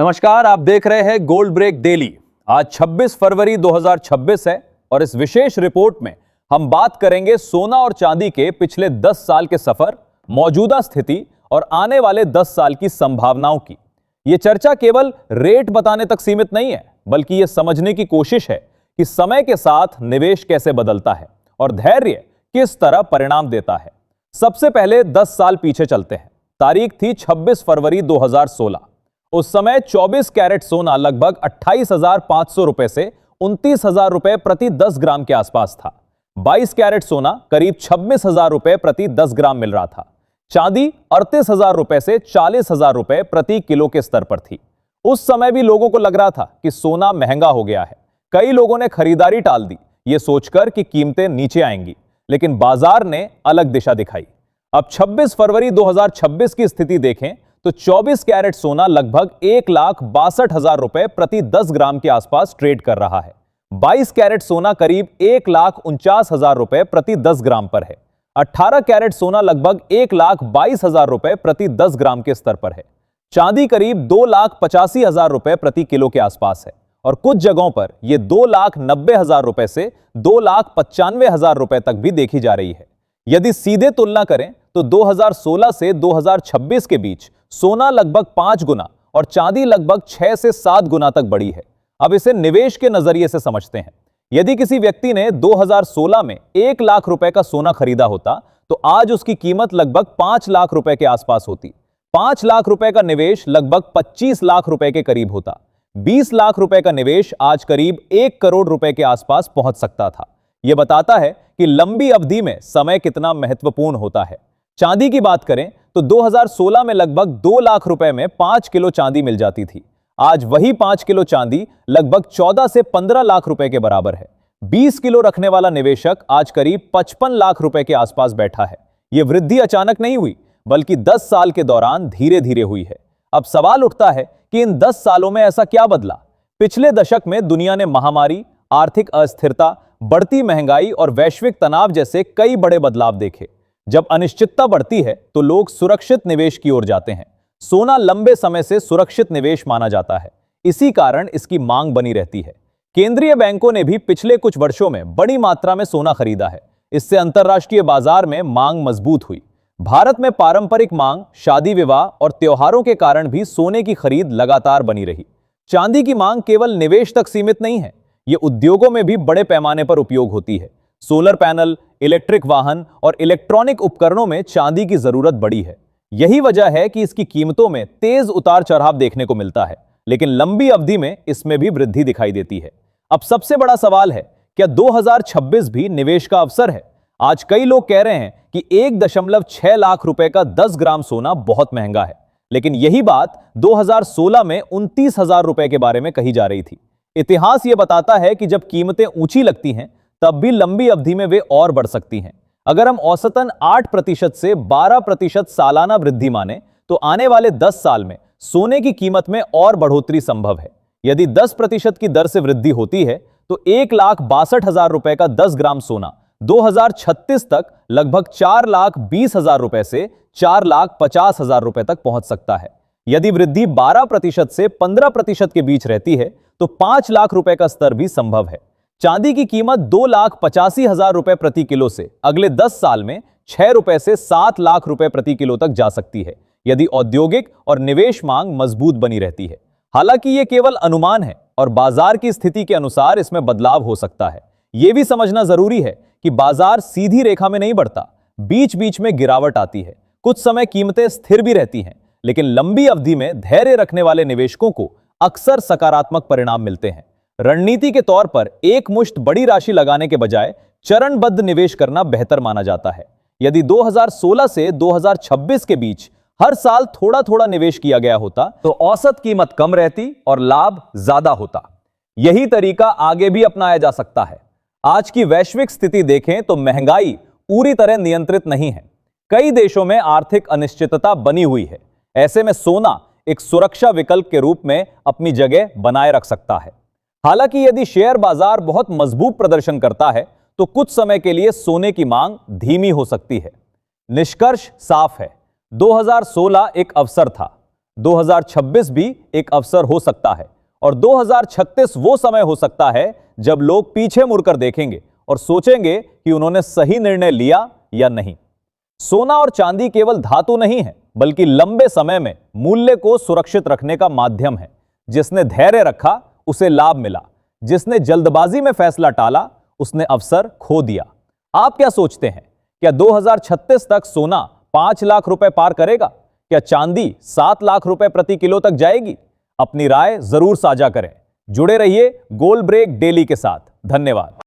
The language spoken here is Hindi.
नमस्कार, आप देख रहे हैं गोल्ड ब्रेक डेली। आज 26 फरवरी 2026 है और इस विशेष रिपोर्ट में हम बात करेंगे सोना और चांदी के पिछले 10 साल के सफर, मौजूदा स्थिति और आने वाले 10 साल की संभावनाओं की। यह चर्चा केवल रेट बताने तक सीमित नहीं है, बल्कि यह समझने की कोशिश है कि समय के साथ निवेश कैसे बदलता है और धैर्य किस तरह परिणाम देता है। सबसे पहले 10 साल पीछे चलते हैं। तारीख थी 26 फरवरी 2016। उस समय 24 कैरेट सोना लगभग 28,500 रुपए से 29,000 रुपए प्रति 10 ग्राम के आसपास था। 22 कैरेट सोना करीब 26,000 रुपए प्रति 10 ग्राम मिल रहा था। चांदी 38,000 रुपए से 40,000 रुपए प्रति किलो के स्तर पर थी। उस समय भी लोगों को लग रहा था कि सोना महंगा हो गया है। कई लोगों ने खरीदारी टाल दी, ये सोचकर कि कीमतें नीचे आएंगी, लेकिन बाजार ने अलग दिशा दिखाई। अब 26 फरवरी 2026 की स्थिति देखें तो 24 कैरेट सोना लगभग 1,62,000 रुपए प्रति 10 ग्राम के आसपास ट्रेड कर रहा है। 22 कैरेट सोना करीब 1,49,000 रुपए प्रति 10 ग्राम पर है। 18 कैरेट सोना लगभग 1,22,000 रुपए प्रति 10 ग्राम के स्तर पर है। चांदी करीब 2,85,000 रुपए प्रति किलो के आसपास है और कुछ जगहों पर यह 2,90,000 रुपए से 2,95,000 रुपए तक भी देखी जा रही है। यदि सीधे तुलना करें तो 2016 से 2026 के बीच सोना लगभग 5 गुना और चांदी लगभग 6 से 7 गुना तक बढ़ी है। अब इसे निवेश के नजरिए से समझते हैं। यदि किसी व्यक्ति ने 2016 में 1 लाख रुपए का सोना खरीदा होता तो आज उसकी कीमत लगभग 5 लाख रुपए के आसपास होती। 5 लाख रुपए का निवेश लगभग 25 लाख रुपए के करीब होता। 20 लाख रुपए का निवेश आज करीब 1 करोड़ रुपए के आसपास पहुंच सकता था। यह बताता है कि लंबी अवधि में समय कितना महत्वपूर्ण होता है। चांदी की बात करें तो 2016 में लगभग 2 लाख रुपए में 5 किलो चांदी मिल जाती थी। आज वही 5 किलो चांदी लगभग 14 से 15 लाख रुपए के बराबर है। 20 किलो रखने वाला निवेशक आज करीब 55 लाख रुपए के आसपास बैठा है। यह वृद्धि अचानक नहीं हुई, बल्कि 10 साल के दौरान धीरे धीरे हुई है। अब सवाल उठता है कि इन 10 सालों में ऐसा क्या बदला। पिछले दशक में दुनिया ने महामारी, आर्थिक अस्थिरता, बढ़ती महंगाई और वैश्विक तनाव जैसे कई बड़े बदलाव देखे। जब अनिश्चितता बढ़ती है तो लोग सुरक्षित निवेश की ओर जाते हैं। सोना लंबे समय से सुरक्षित निवेश माना जाता है, इसी कारण इसकी मांग बनी रहती है। केंद्रीय बैंकों ने भी पिछले कुछ वर्षों में बड़ी मात्रा में सोना खरीदा है। इससे अंतर्राष्ट्रीय बाजार में मांग मजबूत हुई। भारत में पारंपरिक मांग, शादी विवाह और त्योहारों के कारण भी सोने की खरीद लगातार बनी रही। चांदी की मांग केवल निवेश तक सीमित नहीं है, ये उद्योगों में भी बड़े पैमाने पर उपयोग होती है। सोलर पैनल, इलेक्ट्रिक वाहन और इलेक्ट्रॉनिक उपकरणों में चांदी की जरूरत बढ़ी है। यही वजह है कि इसकी कीमतों में तेज उतार चढ़ाव देखने को मिलता है, लेकिन लंबी अवधि में इसमें भी वृद्धि दिखाई देती है। अब सबसे बड़ा सवाल है, क्या 2026 भी निवेश का अवसर है? आज कई लोग कह रहे हैं कि 1.6 लाख रुपए का 10 ग्राम सोना बहुत महंगा है, लेकिन यही बात 2016 में 29,000 रुपए के बारे में कही जा रही थी। इतिहास यह बताता है कि जब कीमतें ऊंची लगती हैं तब भी लंबी अवधि में वे और बढ़ सकती हैं। अगर हम औसतन 8% से 12% सालाना वृद्धि माने तो आने वाले 10 साल में सोने की कीमत में और बढ़ोतरी संभव है। यदि 10% की दर से वृद्धि होती है तो 1,62,000 रुपए का 10 ग्राम सोना 2036 तक लगभग 4,20,000 रुपए से 4,50,000 रुपए तक पहुंच सकता है। यदि वृद्धि 12% से 15% के बीच रहती है तो 5 लाख रुपए का स्तर भी संभव है। चांदी की कीमत 2,85,000 रुपए प्रति किलो से अगले 10 साल में 6 रुपए से 7 लाख रुपए प्रति किलो तक जा सकती है, यदि औद्योगिक और निवेश मांग मजबूत बनी रहती है। हालांकि यह केवल अनुमान है और बाजार की स्थिति के अनुसार इसमें बदलाव हो सकता है। यह भी समझना जरूरी है कि बाजार सीधी रेखा में नहीं बढ़ता, बीच बीच में गिरावट आती है। कुछ समय कीमतें स्थिर भी रहती हैं, लेकिन लंबी अवधि में धैर्य रखने वाले निवेशकों को अक्सर सकारात्मक परिणाम मिलते हैं। रणनीति के तौर पर एक मुश्त बड़ी राशि लगाने के बजाय चरणबद्ध निवेश करना बेहतर माना जाता है। यदि 2016 से 2026 के बीच हर साल थोड़ा थोड़ा निवेश किया गया होता तो औसत कीमत कम रहती और लाभ ज्यादा होता। यही तरीका आगे भी अपनाया जा सकता है। आज की वैश्विक स्थिति देखें तो महंगाई पूरी तरह नियंत्रित नहीं है। कई देशों में आर्थिक अनिश्चितता बनी हुई है। ऐसे में सोना एक सुरक्षा विकल्प के रूप में अपनी जगह बनाए रख सकता है। हालांकि यदि शेयर बाजार बहुत मजबूत प्रदर्शन करता है तो कुछ समय के लिए सोने की मांग धीमी हो सकती है। निष्कर्ष साफ है, 2016 एक अवसर था। 2026 भी एक अवसर हो सकता है और 2036 वो समय हो सकता है जब लोग पीछे मुड़कर देखेंगे और सोचेंगे कि उन्होंने सही निर्णय लिया या नहीं। सोना और चांदी केवल धातु नहीं है, बल्कि लंबे समय में मूल्य को सुरक्षित रखने का माध्यम है। जिसने धैर्य रखा उसे लाभ मिला, जिसने जल्दबाजी में फैसला टाला उसने अवसर खो दिया। आप क्या सोचते हैं? क्या 2036 तक सोना 5 लाख रुपए पार करेगा? क्या चांदी 7 लाख रुपए प्रति किलो तक जाएगी? अपनी राय जरूर साझा करें। जुड़े रहिए गोल्ड ब्रेक डेली के साथ। धन्यवाद।